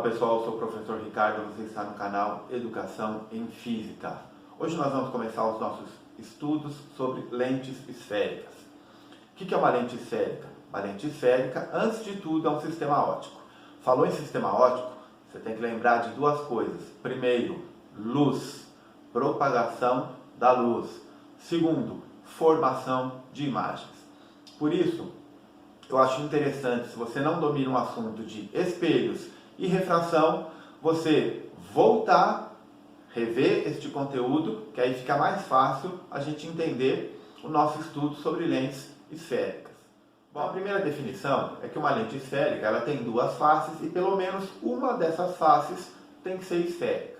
Olá pessoal, eu sou o professor Ricardo, você está no canal Educação em Física. Hoje nós vamos começar os nossos estudos sobre lentes esféricas. O que é uma lente esférica? Uma lente esférica, antes de tudo, é um sistema óptico. Falou em sistema óptico, você tem que lembrar de duas coisas. Primeiro, luz, propagação da luz. Segundo, formação de imagens. Por isso, eu acho interessante, se você não domina um assunto de espelhos e refração, você voltar, rever este conteúdo, que aí fica mais fácil a gente entender o nosso estudo sobre lentes esféricas. Bom, a primeira definição é que uma lente esférica ela tem duas faces e pelo menos uma dessas faces tem que ser esférica.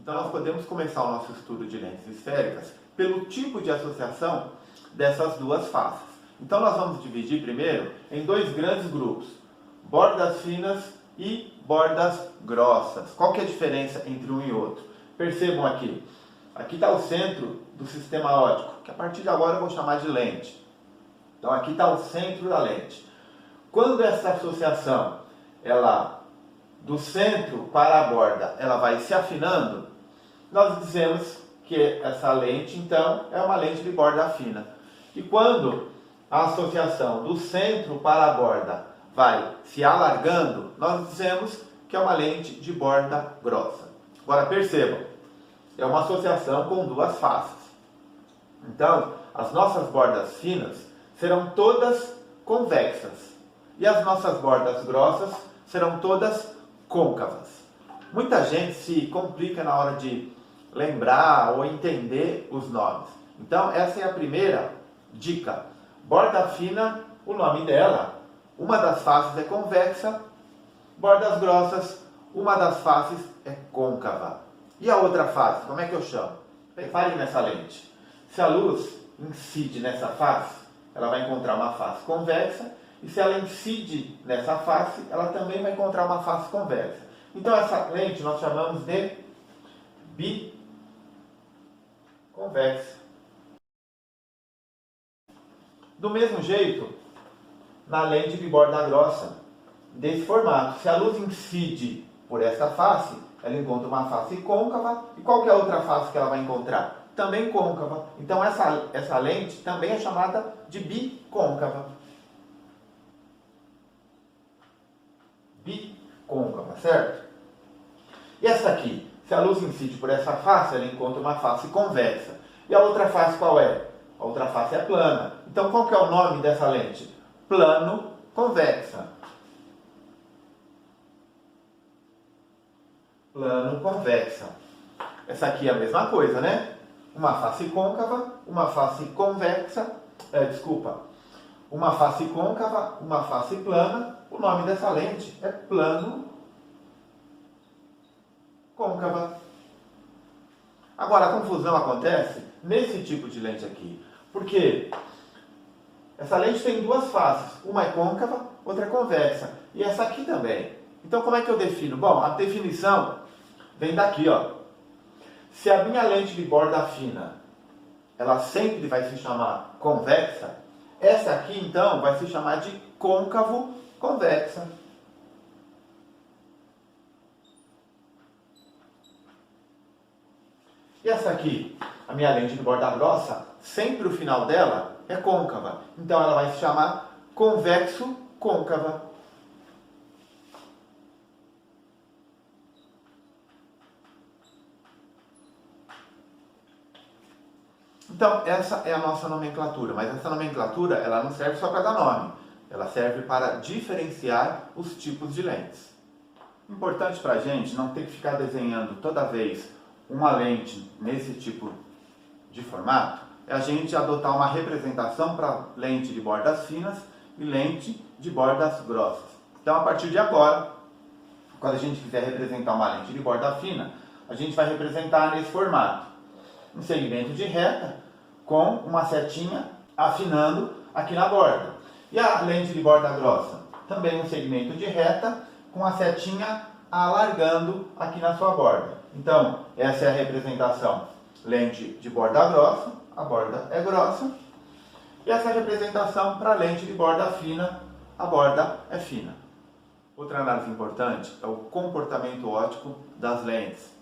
Então nós podemos começar o nosso estudo de lentes esféricas pelo tipo de associação dessas duas faces. Então nós vamos dividir primeiro em dois grandes grupos, bordas finas e bordas grossas. Qual que é a diferença entre um e outro? Percebam aqui está o centro do sistema óptico, que a partir de agora eu vou chamar de lente. Então aqui está o centro da lente. Quando essa associação, do centro para a borda, ela vai se afinando, nós dizemos que essa lente então é uma lente de borda fina. E quando a associação do centro para a borda vai se alargando, nós dizemos que é uma lente de borda grossa. Agora percebam, é uma associação com duas faces. Então, as nossas bordas finas serão todas convexas e as nossas bordas grossas serão todas côncavas. Muita gente se complica na hora de lembrar ou entender os nomes. Então, essa é a primeira dica. Borda fina, o nome dela, uma das faces é convexa, bordas grossas, uma das faces é côncava. E a outra face, como é que eu chamo? Reparem nessa lente. Se a luz incide nessa face, ela vai encontrar uma face convexa, e se ela incide nessa face, ela também vai encontrar uma face convexa. Então essa lente nós chamamos de biconvexa. Do mesmo jeito, na lente de borda grossa, desse formato, se a luz incide por essa face, ela encontra uma face côncava, e qual que é a outra face que ela vai encontrar? Também côncava. Então essa lente também é chamada de bicôncava. Bicôncava, certo? E essa aqui, se a luz incide por essa face, ela encontra uma face convexa. E a outra face qual é? A outra face é plana. Então qual que é o nome dessa lente? Plano convexa. Plano convexa. Essa aqui é a mesma coisa, né? Uma face côncava, uma face convexa, uma face côncava, uma face plana. O nome dessa lente é plano côncava. Agora a confusão acontece nesse tipo de lente aqui. Porque essa lente tem duas faces, uma é côncava, outra é convexa, e essa aqui também. Então como é que eu defino? Bom, a definição vem daqui, ó. Se a minha lente de borda fina, ela sempre vai se chamar convexa, essa aqui então vai se chamar de côncavo convexa. E essa aqui, a minha lente de borda grossa, sempre o final dela é côncava. Então ela vai se chamar convexo côncava. Então essa é a nossa nomenclatura, mas essa nomenclatura ela não serve só para dar nome. Ela serve para diferenciar os tipos de lentes. Importante para a gente não ter que ficar desenhando toda vez uma lente nesse tipo de formato, é a gente adotar uma representação para lente de bordas finas e lente de bordas grossas. Então, a partir de agora, quando a gente quiser representar uma lente de borda fina, a gente vai representar nesse formato. Um segmento de reta com uma setinha afinando aqui na borda. E a lente de borda grossa? Também um segmento de reta com a setinha alargando aqui na sua borda. Então, essa é a representação. Lente de borda grossa, a borda é grossa. E essa representação para lente de borda fina, a borda é fina. Outra análise importante é o comportamento óptico das lentes.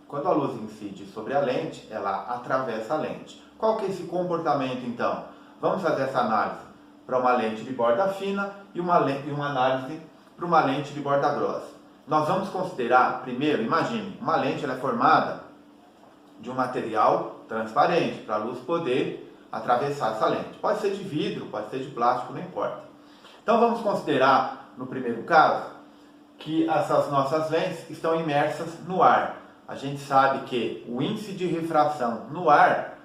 Quando a luz incide sobre a lente, ela atravessa a lente. Qual que é esse comportamento então? Vamos fazer essa análise para uma lente de borda fina e uma análise para uma lente de borda grossa. Nós vamos considerar, primeiro, imagine, uma lente ela é formada de um material transparente, para a luz poder atravessar essa lente. Pode ser de vidro, pode ser de plástico, não importa. Então vamos considerar, no primeiro caso, que essas nossas lentes estão imersas no ar. A gente sabe que o índice de refração no ar,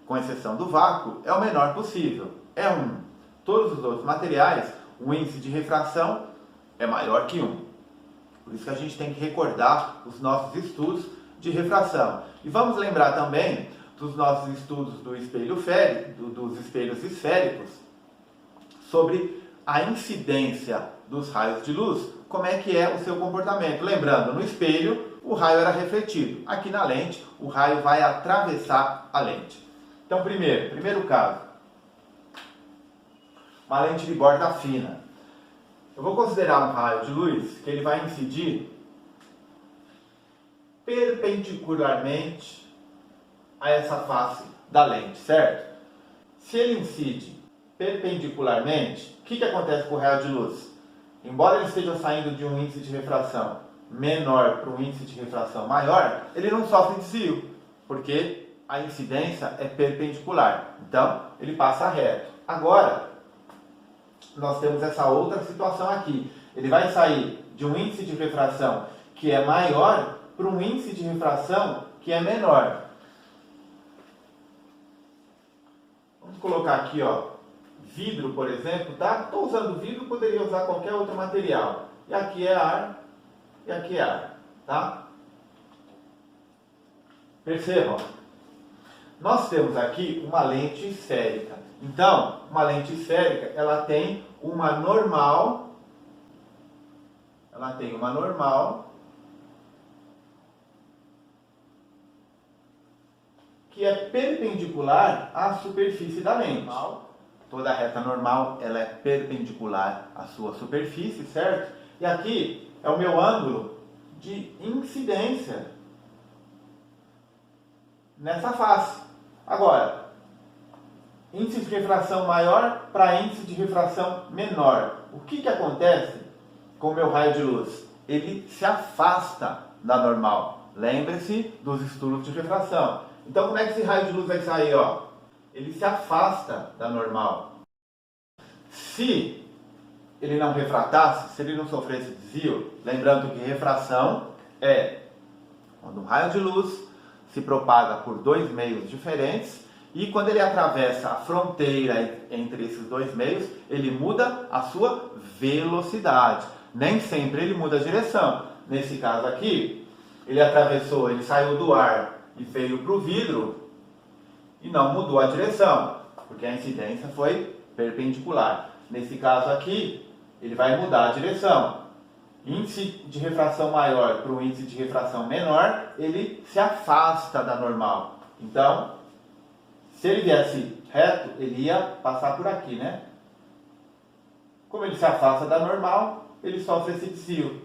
com exceção do vácuo, é o menor possível. É 1. Todos os outros materiais, o índice de refração é maior que 1. Por isso que a gente tem que recordar os nossos estudos de refração. E vamos lembrar também dos nossos estudos do espelho dos espelhos esféricos, sobre a incidência dos raios de luz, como é que é o seu comportamento. Lembrando, no espelho, o raio era refletido. Aqui na lente, o raio vai atravessar a lente. Então, primeiro caso, uma lente de borda fina. Eu vou considerar um raio de luz que ele vai incidir perpendicularmente a essa face da lente, certo? Se ele incide perpendicularmente, o que acontece com o raio de luz? Embora ele esteja saindo de um índice de refração menor para um índice de refração maior, ele não sofre desvio, porque a incidência é perpendicular. Então, ele passa reto. Agora, nós temos essa outra situação aqui. Ele vai sair de um índice de refração que é maior para um índice de refração que é menor. Vamos colocar aqui, ó, vidro, por exemplo, tá? Estou usando vidro, poderia usar qualquer outro material. E aqui é ar, e aqui é ar, tá? Percebam? Nós temos aqui uma lente esférica. Então, uma lente esférica, ela tem uma normal, que é perpendicular à superfície da lente. Toda reta normal, ela é perpendicular à sua superfície, certo? E aqui é o meu ângulo de incidência nessa face. Agora, índice de refração maior para índice de refração menor. O que acontece com o meu raio de luz? Ele se afasta da normal. Lembre-se dos estudos de refração. Então, como é que esse raio de luz vai sair? Ó? Ele se afasta da normal. Se ele não refratasse, se ele não sofresse desvio, lembrando que refração é quando um raio de luz se propaga por dois meios diferentes e quando ele atravessa a fronteira entre esses dois meios, ele muda a sua velocidade. Nem sempre ele muda a direção. Nesse caso aqui, ele saiu do ar e veio para o vidro e não mudou a direção, porque a incidência foi perpendicular. Nesse caso aqui, ele vai mudar a direção. Índice de refração maior para o índice de refração menor, ele se afasta da normal. Então, se ele viesse reto, ele ia passar por aqui, né? Como ele se afasta da normal, ele sofre esse desvio.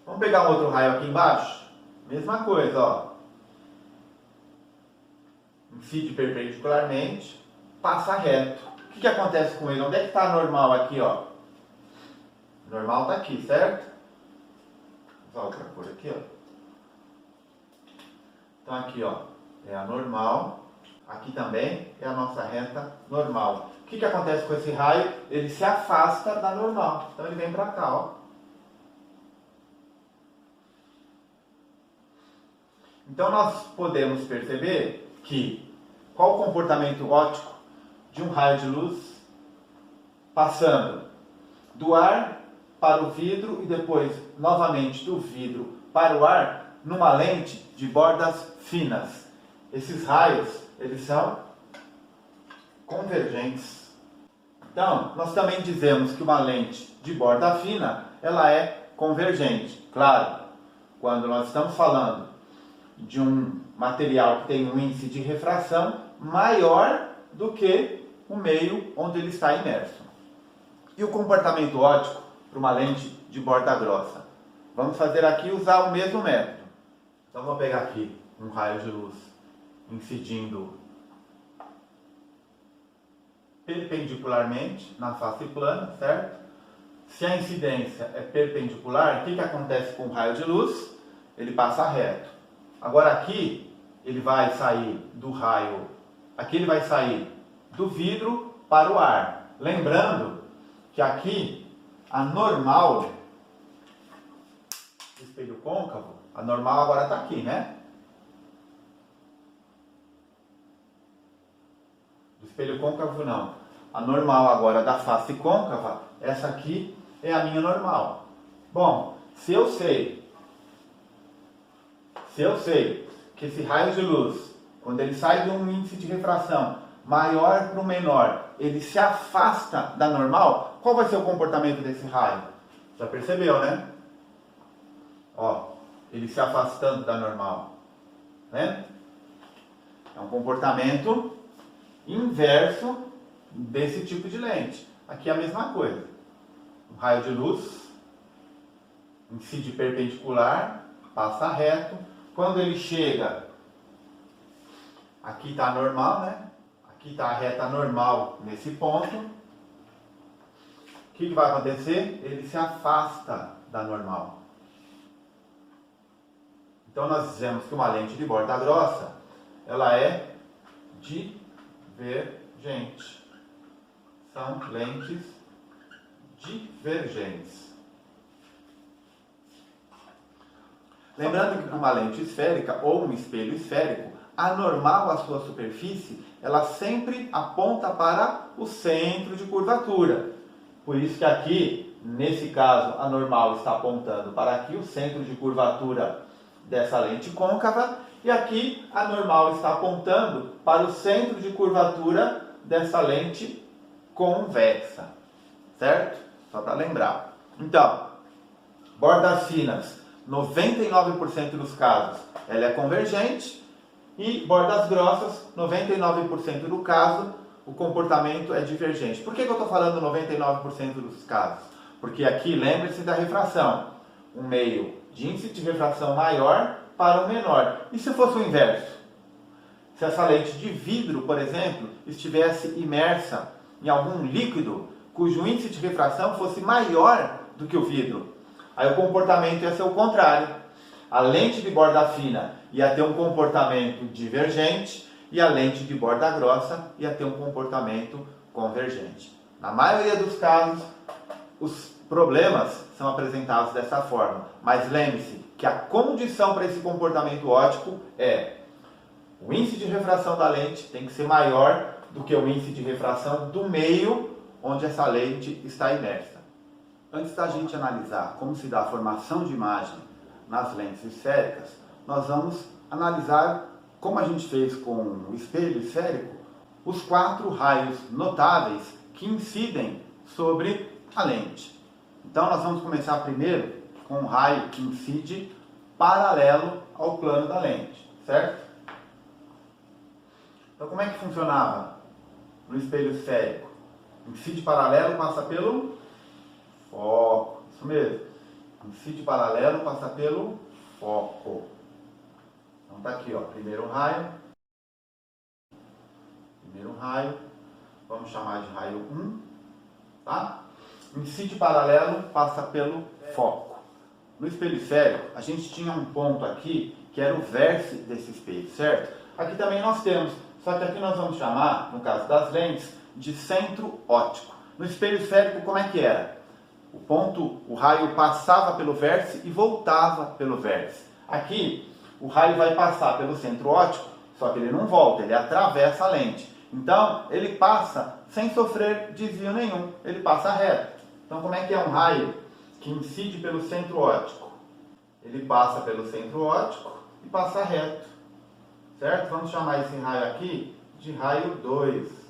Vamos pegar um outro raio aqui embaixo? Mesma coisa, ó. Incide perpendicularmente, passa reto. O que acontece com ele? Onde é que está a normal aqui, ó? Normal está aqui, certo? Vou usar outra cor aqui, ó. Então aqui, ó, é a normal. Aqui também é a nossa reta normal. O que acontece com esse raio? Ele se afasta da normal. Então ele vem para cá, ó. Então nós podemos perceber que qual o comportamento óptico de um raio de luz passando do ar para o vidro e depois novamente do vidro para o ar numa lente de bordas finas. Esses raios, eles são convergentes. Então, nós também dizemos que uma lente de borda fina, ela é convergente. Claro, quando nós estamos falando de um material que tem um índice de refração maior do que o meio onde ele está imerso. E o comportamento óptico para uma lente de borda grossa? Vamos fazer aqui usar o mesmo método. Então vou pegar aqui um raio de luz incidindo perpendicularmente na face plana, certo? Se a incidência é perpendicular, o que acontece com o raio de luz? Ele passa reto. Agora aqui, ele vai sair do raio, aqui ele vai sair do vidro para o ar. Lembrando que aqui, a normal do espelho côncavo, a normal agora está aqui, né? Do espelho côncavo não. A normal agora da face côncava, essa aqui é a minha normal. Bom, se eu sei que esse raio de luz, quando ele sai de um índice de refração maior para o menor, ele se afasta da normal, qual vai ser o comportamento desse raio? Já percebeu, né? Ó, ele se afastando da normal, né? É um comportamento inverso desse tipo de lente. Aqui é a mesma coisa. Um raio de luz incide perpendicular, passa reto. Quando ele chega, aqui está normal, né? Aqui está a reta normal nesse ponto. O que vai acontecer? Ele se afasta da normal. Então nós dizemos que uma lente de borda grossa, ela é divergente. São lentes divergentes. Lembrando que para uma lente esférica ou um espelho esférico, a normal, a sua superfície, ela sempre aponta para o centro de curvatura. Por isso que aqui, nesse caso, a normal está apontando para aqui, o centro de curvatura dessa lente côncava, e aqui a normal está apontando para o centro de curvatura dessa lente convexa. Certo? Só para lembrar. Então, bordas finas, 99% dos casos, ela é convergente, e bordas grossas, 99% do caso, o comportamento é divergente. Por que eu estou falando 99% dos casos? Porque aqui, lembre-se da refração. Um meio de índice de refração maior para o menor. E se fosse o inverso? Se essa lente de vidro, por exemplo, estivesse imersa em algum líquido cujo índice de refração fosse maior do que o vidro, aí o comportamento ia ser o contrário. A lente de borda fina ia ter um comportamento divergente e a lente de borda grossa ia ter um comportamento convergente. Na maioria dos casos, os problemas são apresentados dessa forma. Mas lembre-se que a condição para esse comportamento óptico é o índice de refração da lente tem que ser maior do que o índice de refração do meio onde essa lente está imersa. Antes da gente analisar como se dá a formação de imagem nas lentes esféricas, nós vamos analisar, como a gente fez com o espelho esférico, os 4 raios notáveis que incidem sobre a lente. Então nós vamos começar primeiro com um raio que incide paralelo ao plano da lente, certo? Então como é que funcionava no espelho esférico? Incide paralelo, passa pelo foco, isso mesmo. Incide paralelo, passa pelo foco. Então tá aqui, ó, primeiro raio, vamos chamar de raio 1, tá? Incide paralelo, passa pelo foco. No espelho esférico, a gente tinha um ponto aqui, que era o vértice desse espelho, certo? Aqui também nós temos, só que aqui nós vamos chamar, no caso das lentes, de centro óptico. No espelho esférico, como é que era? O raio passava pelo vértice e voltava pelo vértice. Aqui, o raio vai passar pelo centro óptico, só que ele não volta, ele atravessa a lente. Então, ele passa sem sofrer desvio nenhum, ele passa reto. Então, como é que é um raio que incide pelo centro óptico? Ele passa pelo centro óptico e passa reto, certo? Vamos chamar esse raio aqui de raio 2.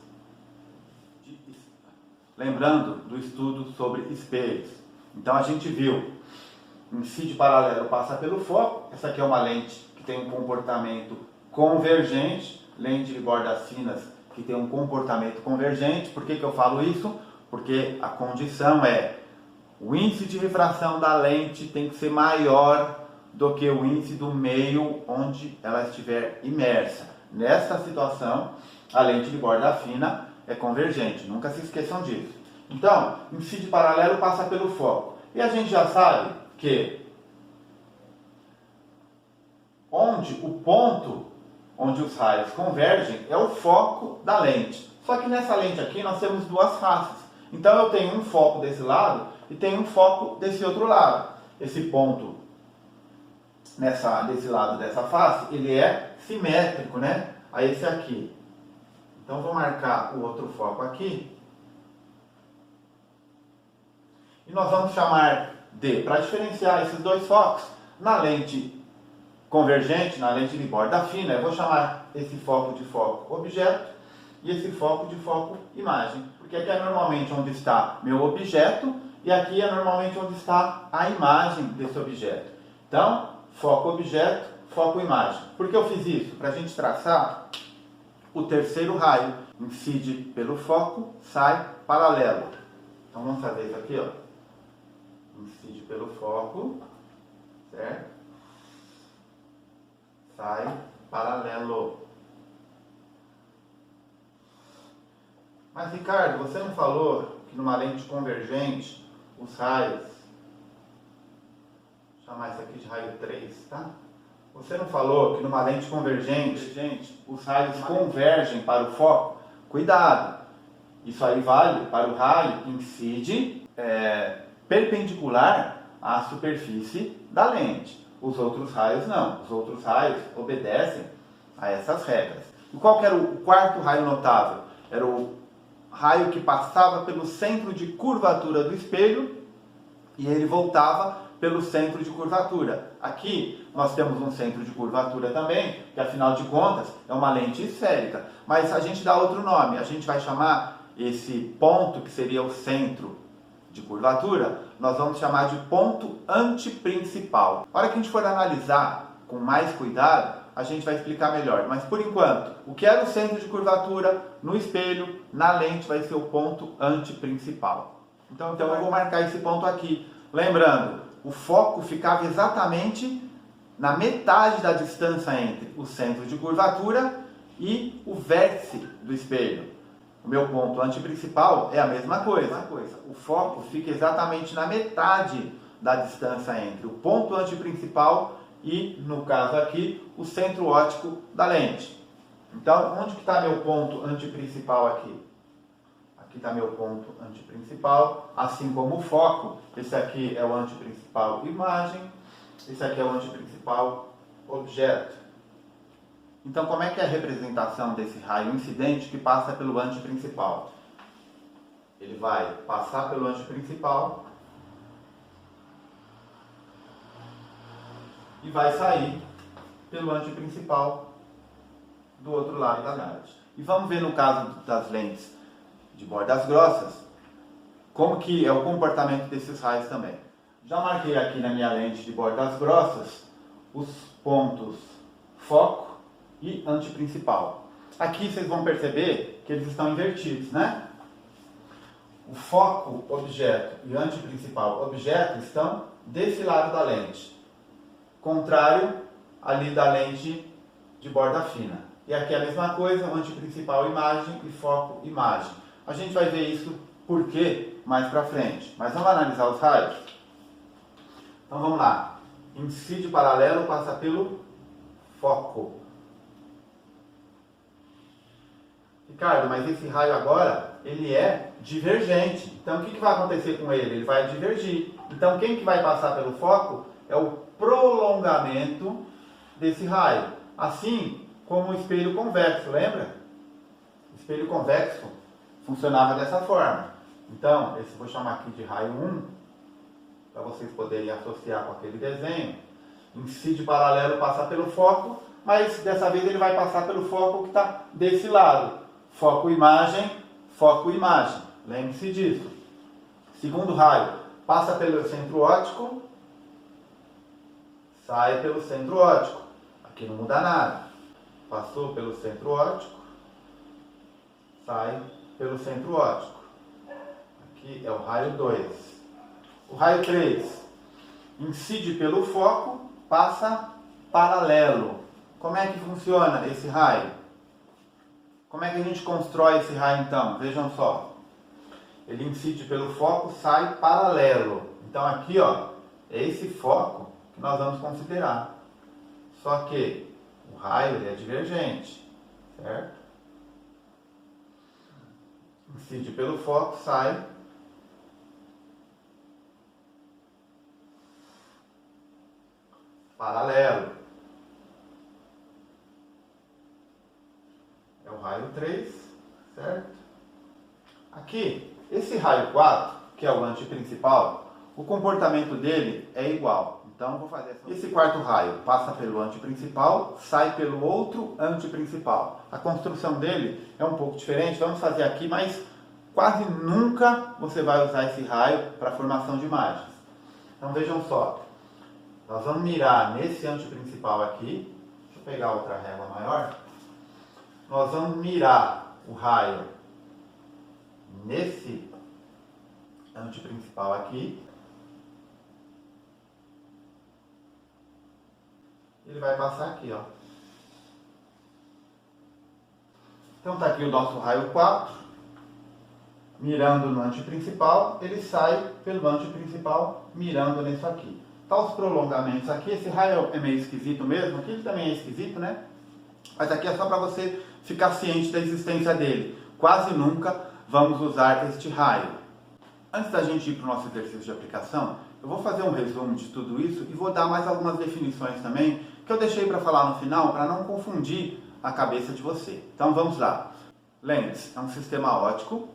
Lembrando do estudo sobre espelhos. Então a gente viu, incide paralelo passa pelo foco. Essa aqui é uma lente que tem um comportamento convergente, lente de bordas finas que tem um comportamento convergente. Por que eu falo isso? Porque a condição é O índice de refração da lente tem que ser maior do que o índice do meio onde ela estiver imersa. Nessa situação, a lente de borda fina é convergente, nunca se esqueçam disso. Então, incide paralelo passa pelo foco. E a gente já sabe que o ponto onde os raios convergem é o foco da lente. Só que nessa lente aqui nós temos duas faces. Então eu tenho um foco desse lado e tenho um foco desse outro lado. Esse ponto desse lado dessa face, ele é simétrico, né, a esse aqui. Então vou marcar o outro foco aqui. E nós vamos chamar de, para diferenciar esses dois focos, na lente convergente, na lente de borda fina, eu vou chamar esse foco de foco objeto e esse foco de foco imagem. Porque aqui é normalmente onde está meu objeto e aqui é normalmente onde está a imagem desse objeto. Então, foco objeto, foco imagem. Por que eu fiz isso? Para a gente traçar o terceiro raio. Incide pelo foco, sai paralelo. Então vamos fazer isso aqui, ó. Incide pelo foco, certo? Sai paralelo. Mas Ricardo, você não falou que numa lente convergente os raios, vou chamar isso aqui de raio 3, tá? Você não falou que numa lente convergente os raios convergem para o foco? Cuidado! Isso aí vale para o raio que incide perpendicular à superfície da lente. Os outros raios não. Os outros raios obedecem a essas regras. E qual que era o quarto raio notável? Era o raio que passava pelo centro de curvatura do espelho e ele voltava pelo centro de curvatura. Aqui nós temos um centro de curvatura também, que afinal de contas é uma lente esférica. Mas a gente dá outro nome. A gente vai chamar esse ponto, que seria o centro de curvatura, nós vamos chamar de ponto antiprincipal. Na hora que a gente for analisar com mais cuidado, a gente vai explicar melhor. Mas por enquanto, o que era o centro de curvatura no espelho, na lente, vai ser o ponto antiprincipal. Então eu vou marcar esse ponto aqui. Lembrando, o foco ficava exatamente na metade da distância entre o centro de curvatura e o vértice do espelho. O meu ponto antiprincipal é a mesma coisa. O foco fica exatamente na metade da distância entre o ponto antiprincipal e, no caso aqui, o centro óptico da lente. Então, onde que está meu ponto antiprincipal aqui? Aqui está meu ponto antiprincipal, assim como o foco. Esse aqui é o antiprincipal imagem, esse aqui é o antiprincipal objeto. Então, como é que é a representação desse raio incidente que passa pelo antiprincipal? Ele vai passar pelo antiprincipal e vai sair pelo antiprincipal do outro lado da lente. E vamos ver no caso das lentes de bordas grossas, como que é o comportamento desses raios também. Já marquei aqui na minha lente de bordas grossas os pontos foco e antiprincipal. Aqui vocês vão perceber que eles estão invertidos, né? O foco objeto e o antiprincipal objeto estão desse lado da lente, contrário ali da lente de borda fina. E aqui é a mesma coisa, o antiprincipal imagem e foco imagem. A gente vai ver isso por quê mais pra frente. Mas vamos analisar os raios? Então vamos lá. Incide paralelo passa pelo foco. Ricardo, mas esse raio agora, ele é divergente. Então o que vai acontecer com ele? Ele vai divergir. Então quem que vai passar pelo foco é o prolongamento desse raio. Assim como o espelho convexo, lembra? O espelho convexo funcionava dessa forma. Então, esse vou chamar aqui de raio 1, para vocês poderem associar com aquele desenho. Incide paralelo passa pelo foco, mas dessa vez ele vai passar pelo foco que está desse lado. Foco imagem, foco imagem. Lembre-se disso. Segundo raio, passa pelo centro óptico, sai pelo centro óptico. Aqui não muda nada. Passou pelo centro óptico, sai pelo centro óptico. Aqui é o raio 2. O raio 3 incide pelo foco, passa paralelo. Como é que funciona esse raio? Como é que a gente constrói esse raio então? Vejam só. Ele incide pelo foco, sai paralelo. Então aqui, ó, é esse foco que nós vamos considerar. Só que o raio ele é divergente, certo? Incide pelo foco, sai paralelo. É o raio 3, certo? Aqui, esse raio 4, que é o antiprincipal, o comportamento dele é igual. Então, vou fazer assim. Esse quarto raio passa pelo antiprincipal, sai pelo outro antiprincipal. A construção dele é um pouco diferente, vamos fazer aqui, mas quase nunca você vai usar esse raio para formação de imagens. Então, vejam só. Nós vamos mirar nesse antiprincipal aqui. Deixa eu pegar outra régua maior. Nós vamos mirar o raio nesse antiprincipal aqui. Ele vai passar aqui, ó. Então tá aqui o nosso raio 4, mirando no antiprincipal, ele sai pelo antiprincipal, mirando nisso aqui. Tá os prolongamentos aqui, esse raio é meio esquisito mesmo, aqui ele também é esquisito, né? Mas aqui é só para você ficar ciente da existência dele. Quase nunca vamos usar este raio. Antes da gente ir para o nosso exercício de aplicação, eu vou fazer um resumo de tudo isso e vou dar mais algumas definições também, que eu deixei para falar no final, para não confundir a cabeça de você. Então vamos lá. Lentes é um sistema óptico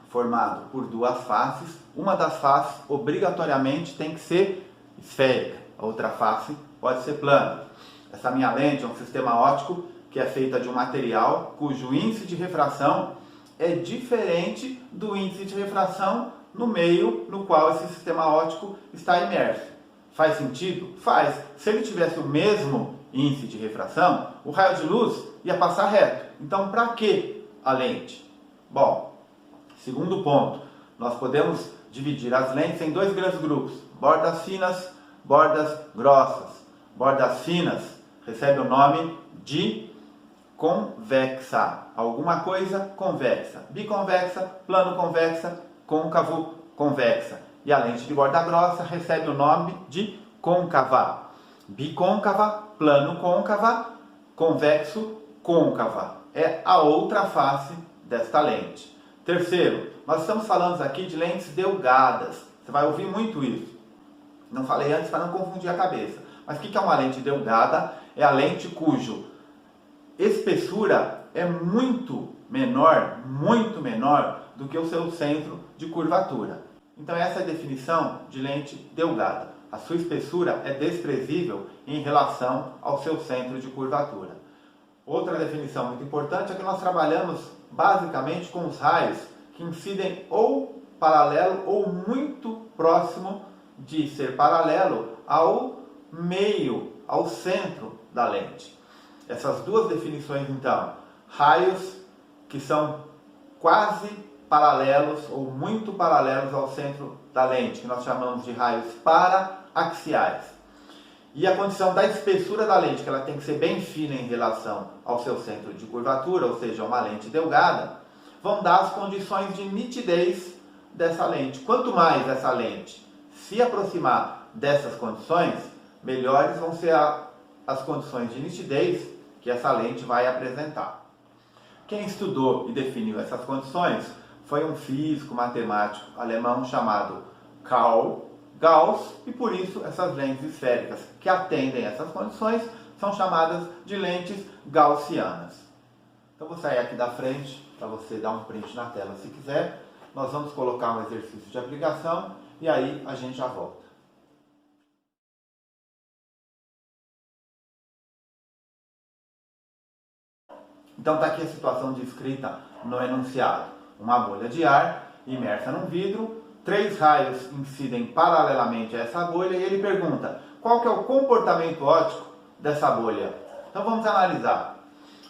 formado por duas faces. Uma das faces obrigatoriamente tem que ser esférica, a outra face pode ser plana. Essa minha lente é um sistema óptico que é feita de um material cujo índice de refração é diferente do índice de refração no meio no qual esse sistema óptico está imerso. Faz sentido? Faz. Se ele tivesse o mesmo índice de refração, o raio de luz ia passar reto. Então, para que a lente? Bom, segundo ponto, nós podemos dividir as lentes em dois grandes grupos: bordas finas, bordas grossas. Bordas finas recebe o nome de convexa, alguma coisa convexa, biconvexa, plano convexa, côncavo convexa. E a lente de borda grossa recebe o nome de côncava, bicôncava, plano côncava, convexo côncava. É a outra face desta lente. Terceiro, nós estamos falando aqui de lentes delgadas. Você vai ouvir muito isso. Não falei antes para não confundir a cabeça. Mas o que é uma lente delgada? É a lente cujo espessura é muito menor do que o seu centro de curvatura. Então essa é a definição de lente delgada. A sua espessura é desprezível em relação ao seu centro de curvatura. Outra definição muito importante é que nós trabalhamos basicamente com os raios que incidem ou paralelo ou muito próximo de ser paralelo ao meio, ao centro da lente. Essas duas definições, então, raios que são quase paralelos ou muito paralelos ao centro da lente, que nós chamamos de raios para-axiais. E a condição da espessura da lente, que ela tem que ser bem fina em relação ao seu centro de curvatura, ou seja, uma lente delgada, vão dar as condições de nitidez dessa lente. Quanto mais essa lente se aproximar dessas condições, melhores vão ser as condições de nitidez que essa lente vai apresentar. Quem estudou e definiu essas condições foi um físico matemático alemão chamado Karl Gauss, e por isso essas lentes esféricas que atendem essas condições são chamadas de lentes gaussianas. Então vou sair aqui da frente para você dar um print na tela se quiser. Nós vamos colocar um exercício de aplicação e aí a gente já volta. Então está aqui a situação descrita no enunciado. Uma bolha de ar imersa num vidro, 3 raios incidem paralelamente a essa bolha e ele pergunta qual que é o comportamento óptico dessa bolha. Então vamos analisar.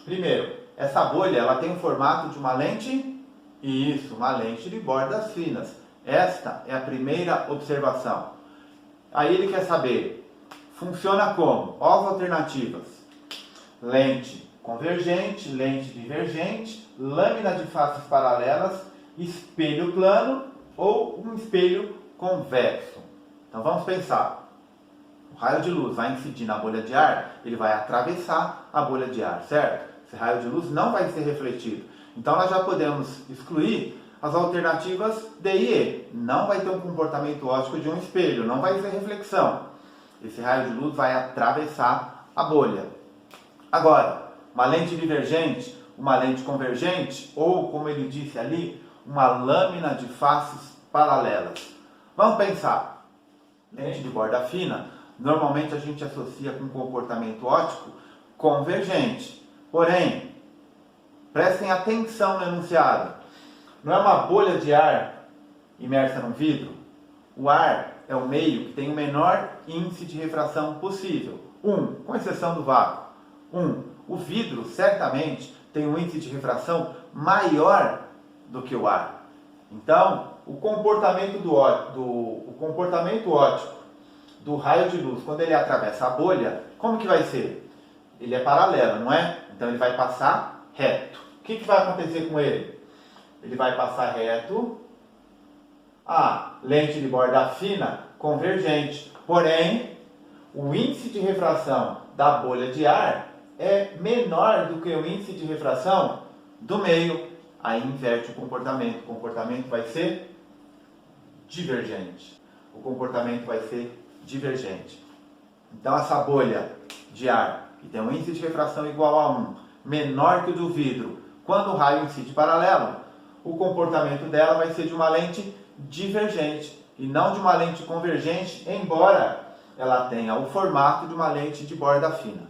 Primeiro, essa bolha ela tem o formato de uma lente, isso, uma lente de bordas finas. Esta é a primeira observação. Aí ele quer saber, funciona como? Ó as alternativas. Lente convergente, lente divergente, lâmina de faces paralelas, espelho plano ou um espelho convexo. Então vamos pensar. O raio de luz vai incidir na bolha de ar, ele vai atravessar a bolha de ar, certo? Esse raio de luz não vai ser refletido. Então nós já podemos excluir as alternativas D e E. Não vai ter um comportamento óptico de um espelho, não vai ter reflexão. Esse raio de luz vai atravessar a bolha. Agora, uma lente divergente, uma lente convergente, ou como ele disse ali, uma lâmina de faces paralelas. Vamos pensar. Lente de borda fina, normalmente a gente associa com comportamento óptico convergente. Porém, prestem atenção no enunciado. Não é uma bolha de ar imersa no vidro? O ar é o meio que tem o menor índice de refração possível. Com exceção do vácuo. O vidro certamente tem um índice de refração maior do que o ar. Então, o comportamento óptico do raio de luz, quando ele atravessa a bolha, como que vai ser? Ele é paralelo, não é? Então ele vai passar reto. O que vai acontecer com ele? Ele vai passar reto a lente de borda fina convergente. Porém, o índice de refração da bolha de ar é menor do que o índice de refração do meio. Aí inverte o comportamento. O comportamento vai ser divergente. O comportamento vai ser divergente. Então essa bolha de ar, que tem um índice de refração igual a 1, menor que o do vidro, quando o raio incide paralelo, o comportamento dela vai ser de uma lente divergente e não de uma lente convergente, embora ela tenha o formato de uma lente de borda fina.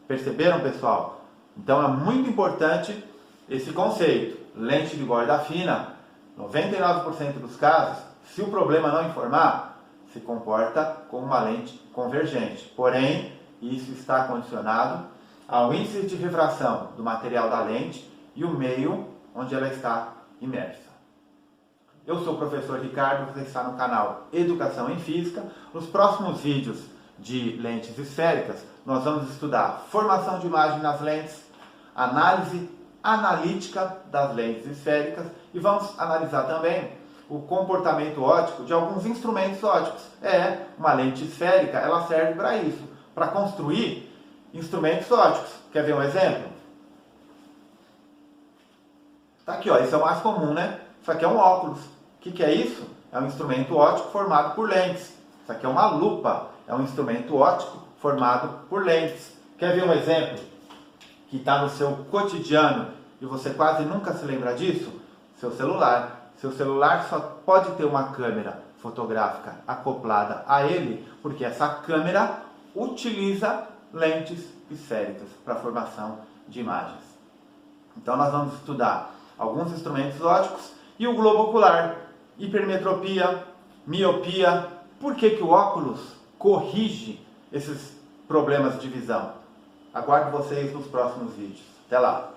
Perceberam, pessoal? Então é muito importante esse conceito. Lente de borda fina, 99% dos casos, se o problema não informar, se comporta como uma lente convergente. Porém, isso está condicionado ao índice de refração do material da lente e o meio onde ela está imersa. Eu sou o professor Ricardo, você está no canal Educação em Física. Nos próximos vídeos de lentes esféricas, nós vamos estudar formação de imagem nas lentes, análise analítica das lentes esféricas e vamos analisar também o comportamento óptico de alguns instrumentos ópticos. Uma lente esférica, ela serve para isso, para construir instrumentos ópticos. Quer ver um exemplo? Tá aqui, ó, esse é o mais comum, né? Isso aqui é um óculos. O que é isso? É um instrumento óptico formado por lentes. Isso aqui é uma lupa, é um instrumento óptico formado por lentes. Quer ver um exemplo que está no seu cotidiano e você quase nunca se lembra disso? Seu celular. Seu celular só pode ter uma câmera fotográfica acoplada a ele, porque essa câmera utiliza lentes esféricas para a formação de imagens. Então nós vamos estudar alguns instrumentos ópticos e o globo ocular, hipermetropia, miopia. Por que o óculos corrige esses problemas de visão? Aguardo vocês nos próximos vídeos. Até lá!